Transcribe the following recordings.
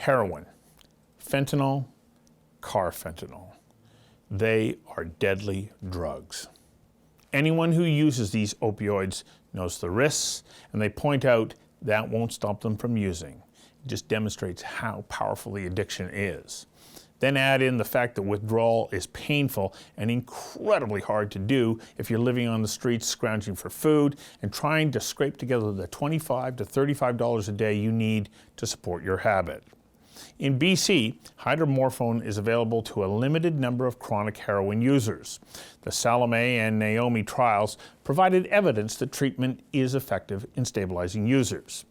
Heroin, fentanyl, carfentanil. They are deadly drugs. Anyone who uses these opioids knows the risks, and they point out that won't stop them from using. It just demonstrates how powerful the addiction is. Then add in the fact that withdrawal is painful and incredibly hard to do if you're living on the streets scrounging for food and trying to scrape together the $25 to $35 a day you need to support your habit. In BC, Hydromorphone is available to a limited number of chronic heroin users. The Salome and Naomi trials provided evidence that treatment is effective in stabilizing users.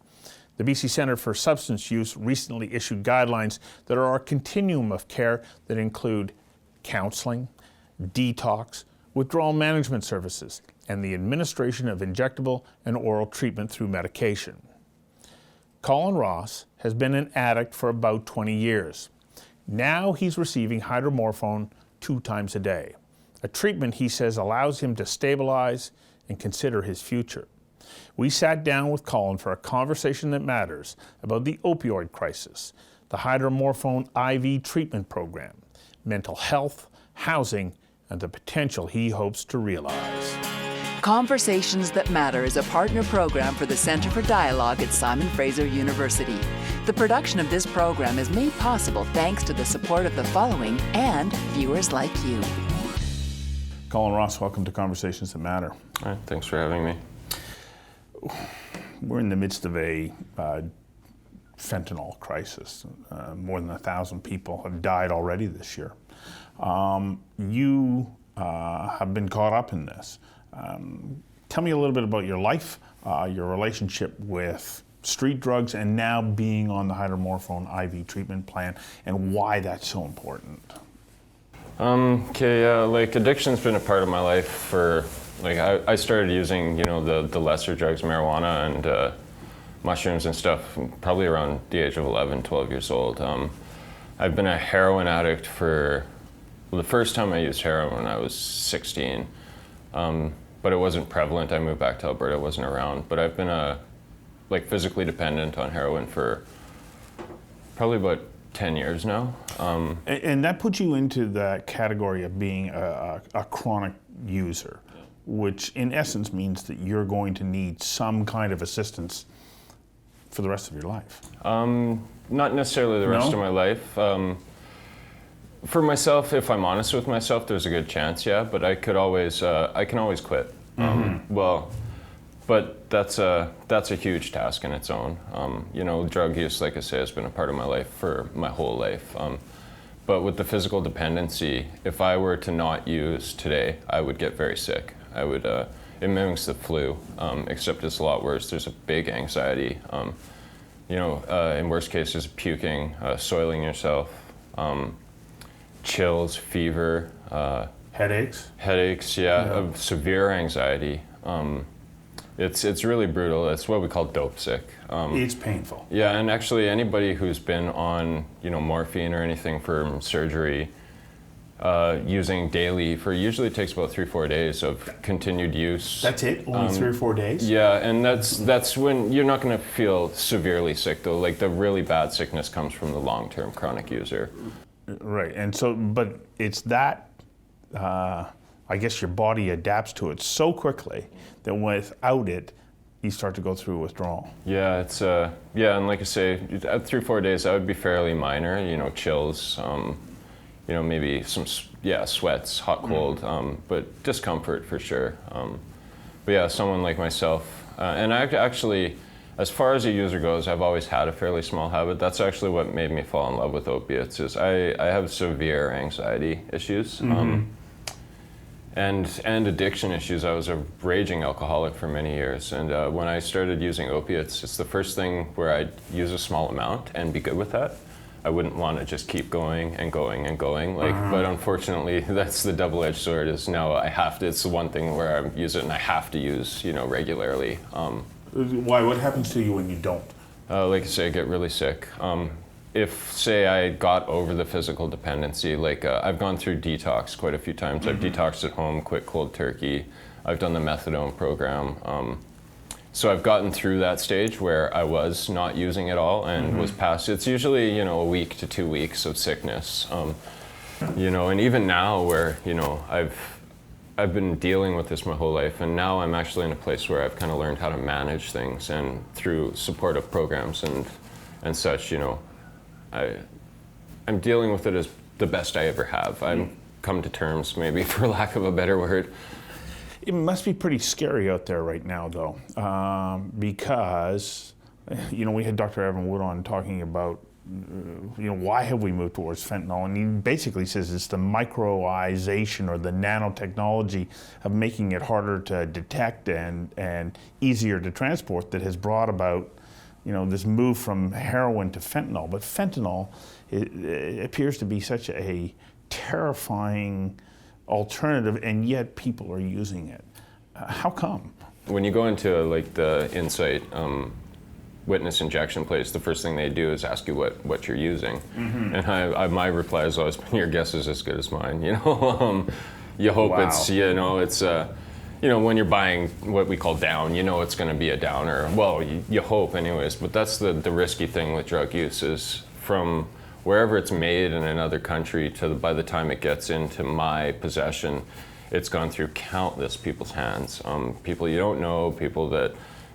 The BC Centre for Substance Use recently issued guidelines that are a continuum of care that include counseling, detox, withdrawal management services, and the administration of injectable and oral treatment through medication. Colin Ross has been an addict for about 20 years. Now he's receiving Hydromorphone 2 times a day, a treatment he says allows him to stabilize and consider his future. We sat down with Colin for a conversation that matters about the opioid crisis, the Hydromorphone IV treatment program, mental health, housing, and the potential he hopes to realize. Conversations That Matter is a partner program for the Centre for Dialogue at Simon Fraser University. The production of this program is made possible thanks to the support of the following and viewers like you. Colin Ross, welcome to Conversations That Matter. All right, thanks for having me. We're in the midst of a fentanyl crisis. More than 1,000 people have died already this year. You have been caught up in this. Tell me a little bit about your life, your relationship with street drugs, and now being on the Hydromorphone IV treatment plan, and why that's so important. Like addiction's been a part of my life for, like I started using, the lesser drugs, marijuana and mushrooms and stuff, probably around the age of 11, 12 years old. I've been a heroin addict the first time I used heroin when I was 16. But it wasn't prevalent. I moved back to Alberta, it wasn't around. But I've been physically dependent on heroin for probably about 10 years now. And that puts you into that category of being a chronic user, which in essence means that you're going to need some kind of assistance for the rest of your life. Not necessarily the rest of my life. For myself, if I'm honest with myself, there's a good chance, yeah, but I can always quit. But that's a huge task in its own. Drug use, like I say, has been a part of my life for my whole life. But with the physical dependency, if I were to not use today, I would get very sick. It mimics the flu, except it's a lot worse. There's a big anxiety. In worst cases, puking, soiling yourself, chills, fever, headaches, of severe anxiety. It's really brutal. It's what we call dope sick. It's painful. Yeah, and actually anybody who's been on morphine or anything for surgery, using daily for usually takes about 3-4 days of continued use. That's it? Only 3 or 4 days? Yeah, and that's when you're not going to feel severely sick though. Like the really bad sickness comes from the long-term chronic user. Right, and so, but it's that, I guess your body adapts to it so quickly that without it, you start to go through withdrawal. Yeah, and like I say, at 3-4 days, that would be fairly minor, chills, maybe some, sweats, hot, cold, but discomfort for sure. But yeah, someone like myself, and I actually, as far as a user goes, I've always had a fairly small habit. That's actually what made me fall in love with opiates. Is I have severe anxiety issues and addiction issues. I was a raging alcoholic for many years, and when I started using opiates, it's the first thing where I'd use a small amount and be good with that. I wouldn't want to just keep going and going and going. But unfortunately, that's the double-edged sword. Is now I have to. It's the one thing where I use it and I have to use regularly. Why? What happens to you when you don't? Like I say, I get really sick. If, say, I got over the physical dependency, I've gone through detox quite a few times. I've detoxed at home, quit cold turkey. I've done the methadone program. So I've gotten through that stage where I was not using it all and was past. It's usually, you know, a week to 2 weeks of sickness. You know, and even now where, you know, I've been dealing with this my whole life, and now I'm actually in a place where I've kind of learned how to manage things, and through supportive programs and such, you know, I'm dealing with it as the best I ever have. I've come to terms, maybe for lack of a better word. It must be pretty scary out there right now, though, because, you know, we had Dr. Evan Wood on talking about, you know, why have we moved towards fentanyl? And he basically says it's the microization or the nanotechnology of making it harder to detect and easier to transport that has brought about, you know, this move from heroin to fentanyl. But fentanyl, it appears to be such a terrifying alternative, and yet people are using it. How come? When you go into like the Insight witness injection place, the first thing they do is ask you what you're using. And my reply has always been, your guess is as good as mine. You know, you hope it's, you know, it's, you know, when you're buying what we call down, you know it's going to be a downer. Well, you hope anyways, but that's the risky thing with drug use is from wherever it's made in another country to by the time it gets into my possession, it's gone through countless people's hands. People you don't know, people that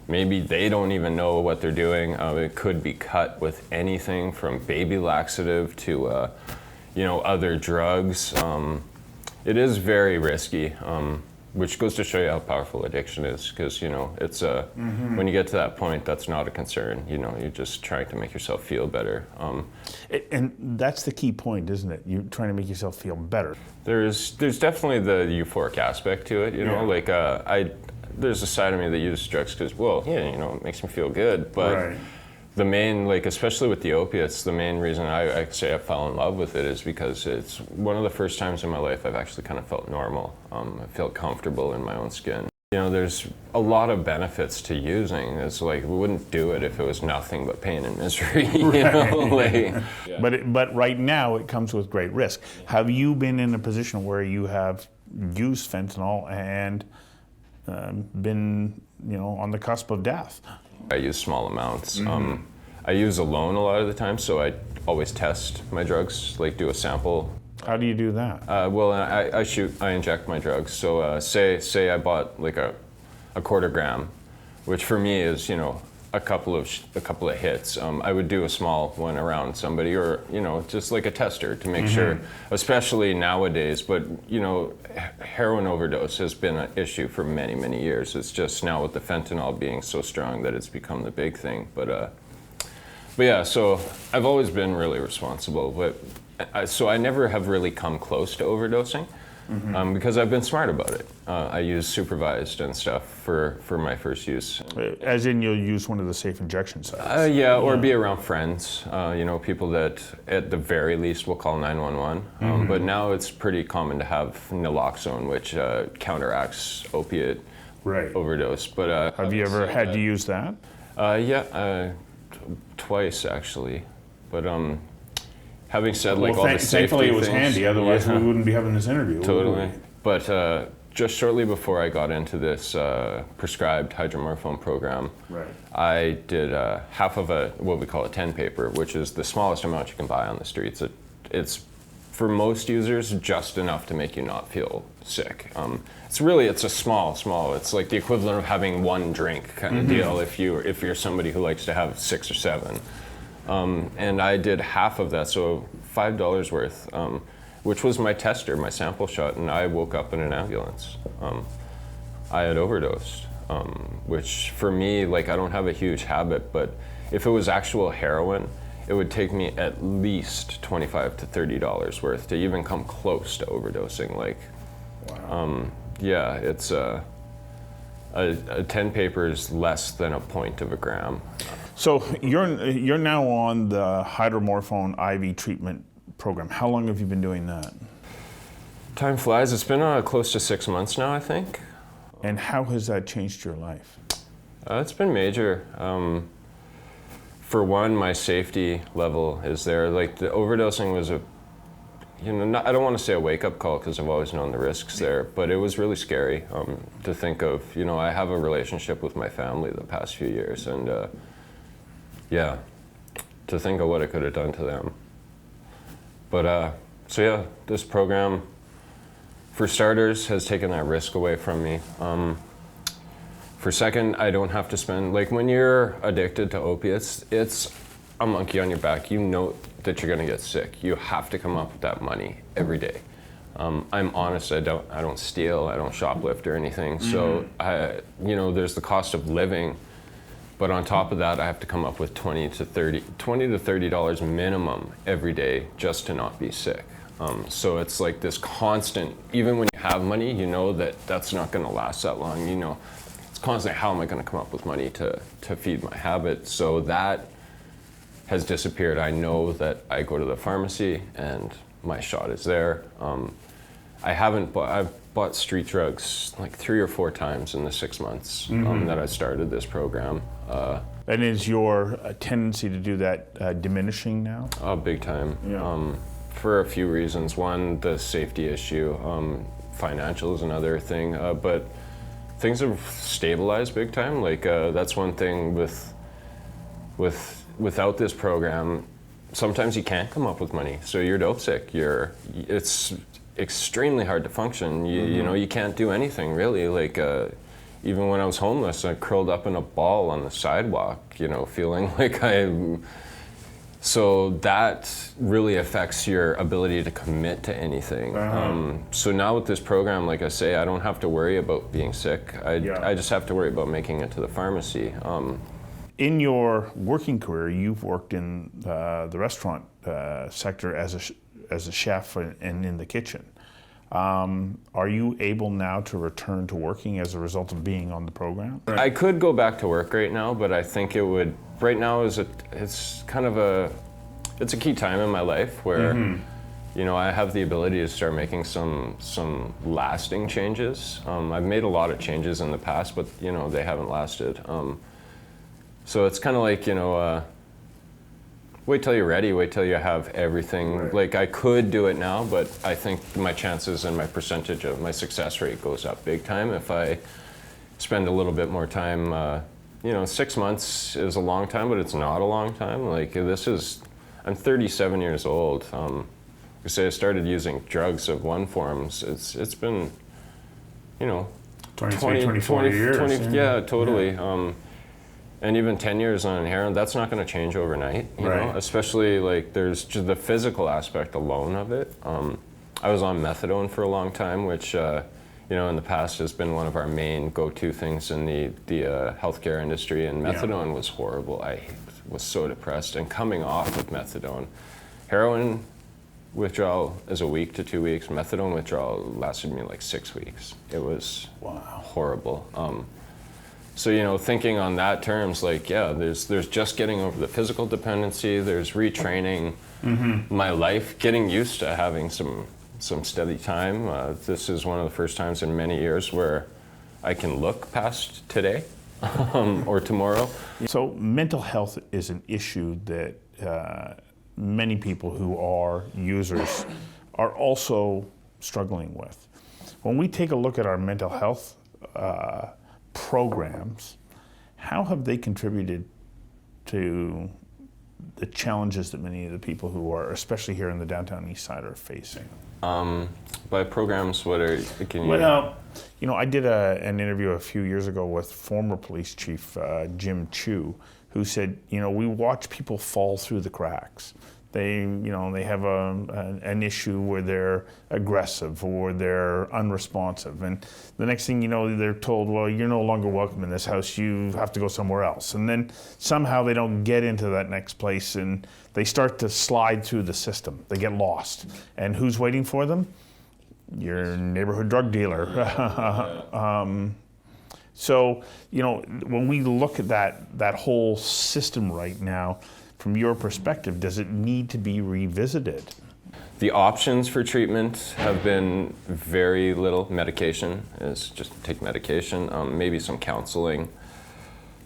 maybe they don't even know what they're doing. It could be cut with anything from baby laxative to, you know, other drugs. It is very risky, which goes to show you how powerful addiction is. Because you know, it's when you get to that point, that's not a concern. You know, you're just trying to make yourself feel better. And that's the key point, isn't it? You're trying to make yourself feel better. There's definitely the euphoric aspect to it. You know, like there's a side of me that uses drugs because, well, yeah, you know, it makes me feel good. But the main, like, especially with the opiates, the main reason I say I fell in love with it is because it's one of the first times in my life I've actually kind of felt normal. I felt comfortable in my own skin. You know, there's a lot of benefits to using. It's like, we wouldn't do it if it was nothing but pain and misery, you know? Like, But right now it comes with great risk. Have you been in a position where you have used fentanyl and been, you know, on the cusp of death? I use small amounts. I use alone a lot of the time, so I always test my drugs, like do a sample. How do you do that? Well, I inject my drugs. So say I bought like a quarter gram, which for me is, you know, a couple of hits. I would do a small one around somebody, or, you know, just like a tester to make sure, especially nowadays. But, you know, heroin overdose has been an issue for many, many years. It's just now with the fentanyl being so strong that it's become the big thing. But yeah, so I've always been really responsible. But so I never have really come close to overdosing. Because I've been smart about it. I use supervised and stuff for my first use. As in, you'll use one of the safe injection sites? Yeah, or be around friends, you know, people that at the very least will call 911. But now it's pretty common to have naloxone, which counteracts opiate overdose. But have you ever had to use that? Yeah, twice actually. But having said like all the safety thankfully it was things, handy, otherwise we wouldn't be having this interview. Totally. But just shortly before I got into this prescribed hydromorphone program, I did half of what we call a 10 paper, which is the smallest amount you can buy on the streets. It's for most users just enough to make you not feel sick. It's a small. It's like the equivalent of having one drink kind of deal if you're somebody who likes to have 6 or 7. And I did half of that, so $5 worth, which was my tester, my sample shot, and I woke up in an ambulance. I had overdosed, which for me, like, I don't have a huge habit, but if it was actual heroin, it would take me at least $25 to $30 worth to even come close to overdosing. Like, yeah, it's a 10 paper is less than a point of a gram. So you're now on the Hydromorphone IV treatment program. How long have you been doing that? Time flies. It's been close to 6 months now, I think. And how has that changed your life? It's been major. For one, my safety level is there. Like, the overdosing was I don't want to say a wake-up call because I've always known the risks there, but it was really scary to think of. I have a relationship with my family the past few years, and to think of what it could have done to them. But this program, for starters, has taken that risk away from me. For second, I don't have to spend, like when you're addicted to opiates, it's a monkey on your back. You know that you're gonna get sick. You have to come up with that money every day. I'm honest, I don't steal, I don't shoplift or anything. So there's the cost of living, but on top of that, I have to come up with $20 to $30 minimum every day just to not be sick. So it's like this constant, even when you have money, you know that's not gonna last that long. It's constant, how am I gonna come up with money to feed my habit? So that has disappeared. I know that I go to the pharmacy and my shot is there. I've bought street drugs like 3 or 4 times in the 6 months that I started this program. And is your tendency to do that diminishing now? Oh, big time. Yeah. For a few reasons. One, the safety issue. Financial is another thing. But things have stabilized big time. Like that's one thing without this program, sometimes you can't come up with money. So you're dope sick. It's extremely hard to function. You can't do anything really. Like even when I was homeless, I curled up in a ball on the sidewalk, feeling like so that really affects your ability to commit to anything. So now with this program, like I say, I don't have to worry about being sick. I just have to worry about making it to the pharmacy. In your working career, you've worked in the restaurant sector as a chef and in the kitchen. Are you able now to return to working as a result of being on the program? I could go back to work right now, but I think it would. Right now it's kind of a key time in my life where I have the ability to start making some lasting changes. I've made a lot of changes in the past, but they haven't lasted. So it's kind of like, wait till you're ready, wait till you have everything. Right. Like I could do it now, but I think my chances and my percentage of my success rate goes up big time if I spend a little bit more time. 6 months is a long time, but it's not a long time. Like I'm 37 years old. I say I started using drugs of one forms. It's been, 24 years. Yeah, totally. Yeah. And even 10 years on heroin, that's not going to change overnight, you know? Especially like there's just the physical aspect alone of it. I was on methadone for a long time, which, in the past has been one of our main go-to things in the healthcare industry, and methadone was horrible. I was so depressed, and coming off of methadone, heroin withdrawal is a week to 2 weeks. Methadone withdrawal lasted me like 6 weeks. It was horrible. So, thinking on that terms, like, there's just getting over the physical dependency, there's retraining my life, getting used to having some steady time. This is one of the first times in many years where I can look past today or tomorrow. So mental health is an issue that many people who are users are also struggling with. When we take a look at our mental health programs, how have they contributed to the challenges that many of the people who are, especially here in the downtown east side, are facing? By programs, can you... Well, I did an interview a few years ago with former police chief Jim Chu, who said, we watch people fall through the cracks. They have an issue where they're aggressive or they're unresponsive, and the next thing you know, they're told, well, you're no longer welcome in this house, you have to go somewhere else. And then somehow they don't get into that next place, and they start to slide through the system. They get lost. And who's waiting for them? Your neighborhood drug dealer. So, when we look at that whole system right now, from your perspective, does it need to be revisited? The options for treatment have been very little. Medication is just take medication, maybe some counseling.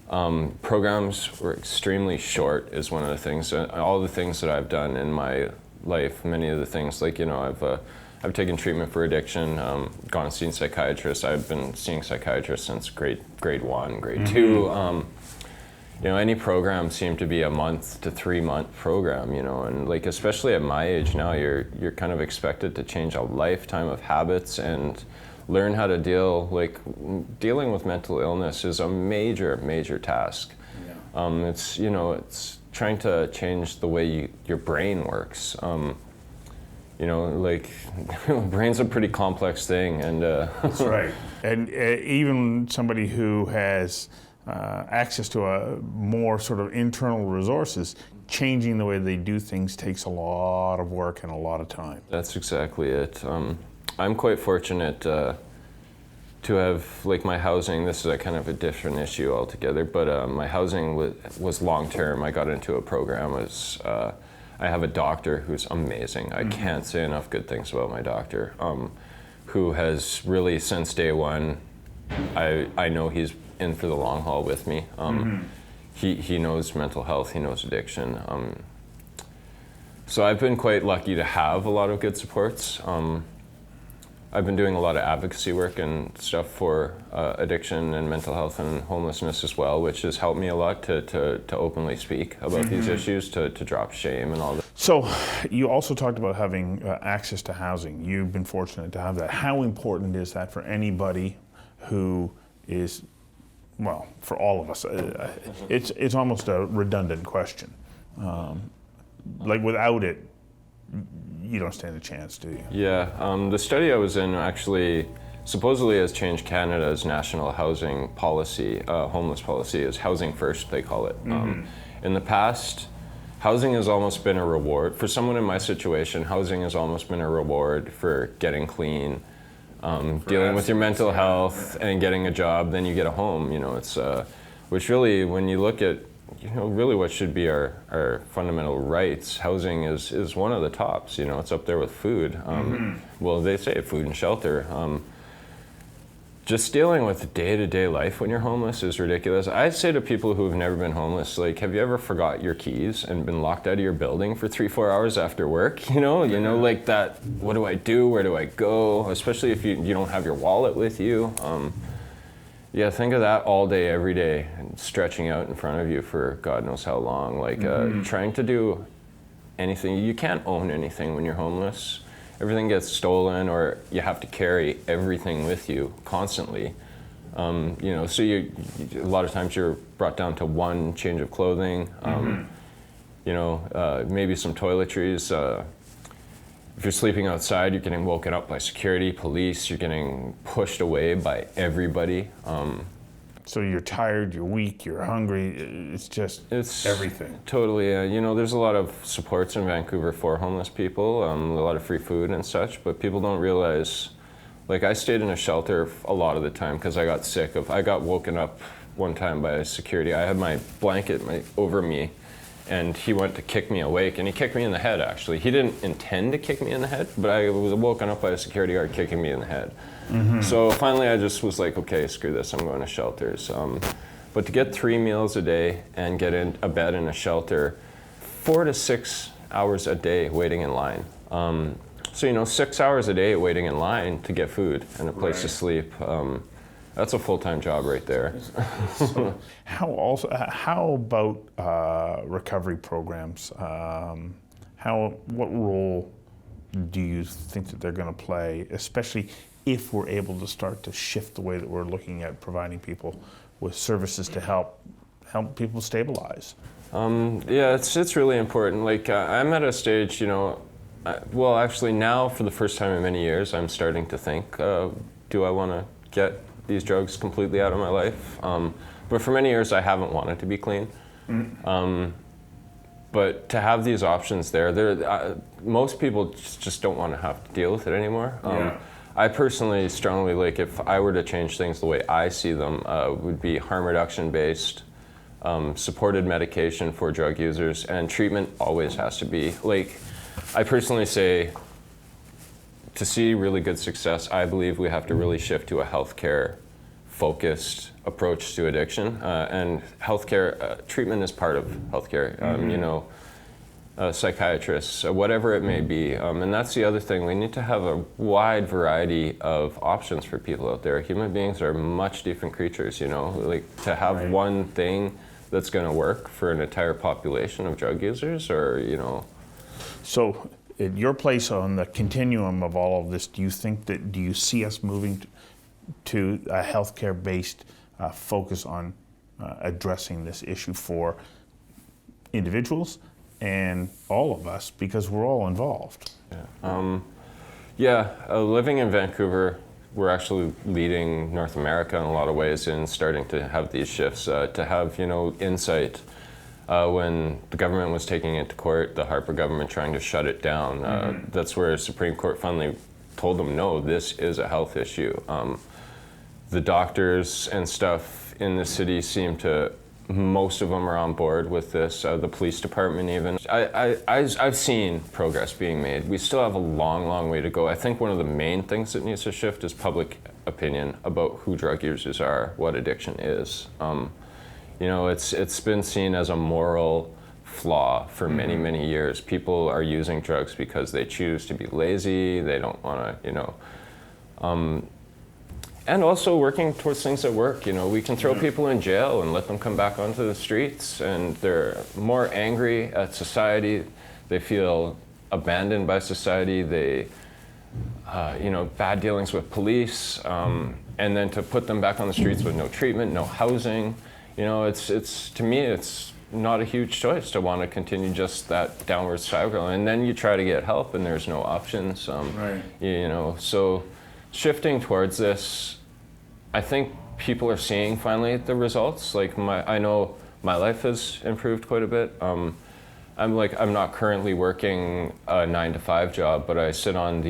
Programs were extremely short is one of the things. All the things that I've done in my life. Many of the things, like, you know, I've taken treatment for addiction, gone and seen psychiatrists. I've been seeing psychiatrists since grade 1, grade 2. You know, any program seemed to be a month to 3 month program, you know, and like, especially at my age now, you're kind of expected to change a lifetime of habits and learn how to dealing with mental illness is a major task. Yeah. It's, you know, it's trying to change the way your brain works. You know, like, brain's a pretty complex thing, and that's right. And even somebody who has access to a more sort of internal resources, changing the way they do things takes a lot of work and a lot of time. That's exactly it. I'm quite fortunate to have, like, my housing. This is a kind of a different issue altogether, but my housing was long term. I got into a program. I have a doctor who's amazing. I can't say enough good things about my doctor, who has really, since day one, I know he's in for the long haul with me. He knows mental health, he knows addiction. So I've been quite lucky to have a lot of good supports. I've been doing a lot of advocacy work and stuff for addiction and mental health and homelessness as well, which has helped me a lot to openly speak about these issues, to drop shame and all that. So you also talked about having access to housing. You've been fortunate to have that. How important is that for anybody who is, well, for all of us? It's almost a redundant question. Like, without it, you don't stand a chance, do you? Yeah, the study I was in actually supposedly has changed Canada's national housing policy, homeless policy, is housing first, they call it. In the past, housing has almost been a reward. For someone in my situation, housing has almost been a reward for getting clean, dealing with your mental health, and getting a job. Then you get a home. You know, it's which really, when you look at, you know, really what should be our fundamental rights, housing is one of the tops. You know, it's up there with food. Well, they say food and shelter. Just dealing with day-to-day life when you're homeless is ridiculous. I say to people who have never been homeless, like, have you ever forgot your keys and been locked out of your building for 3-4 hours after work? You know, like that, what do I do? Where do I go? Especially if you don't have your wallet with you. Yeah, think of that all day, every day, and stretching out in front of you for God knows how long. Like, trying to do anything. You can't own anything when you're homeless. Everything gets stolen, or you have to carry everything with you constantly. You know, so a lot of times you're brought down to one change of clothing. You know, maybe some toiletries. If you're sleeping outside, you're getting woken up by security, police. You're getting pushed away by everybody. So you're tired, you're weak, you're hungry. It's everything. Totally. You know, there's a lot of supports in Vancouver for homeless people, a lot of free food and such, but people don't realize, like, I stayed in a shelter a lot of the time because I got sick of, I got woken up one time by security. I had my blanket over me, and he went to kick me awake, and he kicked me in the head, actually. He didn't intend to kick me in the head, but I was woken up by a security guard kicking me in the head. So finally I just was like, okay, screw this, I'm going to shelters. But to get 3 meals a day and get in a bed in a shelter, 4 to 6 hours a day waiting in line. So, you know, 6 hours a day waiting in line to get food and a place to sleep. That's a full-time job right there. So how about recovery programs? What role do you think that they're going to play, especially if we're able to start to shift the way that we're looking at providing people with services to help people stabilize? Yeah, it's really important. Like, I'm at a stage, you know, well, actually now for the first time in many years, I'm starting to think, do I want to get these drugs completely out of my life? But for many years, I haven't wanted to be clean. But to have these options there, most people just don't want to have to deal with it anymore. I personally strongly, like, if I were to change things the way I see them, would be harm reduction based, supported medication for drug users, and treatment always has to be, like, I personally say, to see really good success, I believe we have to really shift to a healthcare focused approach to addiction, and healthcare treatment is part of healthcare. You know, psychiatrists, whatever it may be. And that's the other thing. We need to have a wide variety of options for people out there. Human beings are much different creatures, you know. Like, to have Right. one thing that's going to work for an entire population of drug users, or, you know. So, at your place on the continuum of all of this, do you see us moving to a healthcare-based focus on addressing this issue for individuals and all of us, because we're all involved? Living in Vancouver, we're actually leading North America in a lot of ways in starting to have these shifts, to have, you know, insight. When the government was taking it to court, the Harper government trying to shut it down, that's where Supreme Court finally told them, no, this is a health issue. The doctors and stuff in the city seem to, most of them are on board with this, the police department even. I've seen progress being made. We still have a long, long way to go. I think one of the main things that needs to shift is public opinion about who drug users are, what addiction is. You know, it's been seen as a moral flaw for many, many years. People are using drugs because they choose to be lazy, they don't want to, you know. And also working towards things that work. You know, we can throw people in jail and let them come back onto the streets, and they're more angry at society. They feel abandoned by society. They, you know, bad dealings with police, and then to put them back on the streets with no treatment, no housing. You know, it's to me, it's not a huge choice to want to continue just that downward spiral. And then you try to get help, and there's no options. Right. You know, so shifting towards this, I think people are seeing finally the results. Like, I know my life has improved quite a bit. I'm not currently working a 9-to-5 job, but I sit on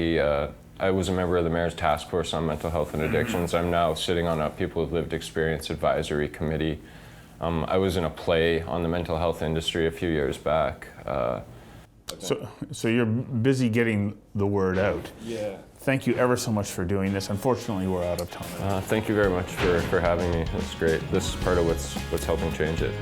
I was a member of the Mayor's Task Force on Mental Health and Addictions. I'm now sitting on a People with Lived Experience Advisory Committee. I was in a play on the mental health industry a few years back. So you're busy getting the word out. Yeah. Thank you ever so much for doing this. Unfortunately, we're out of time. Thank you very much for having me. It's great. This is part of what's helping change it.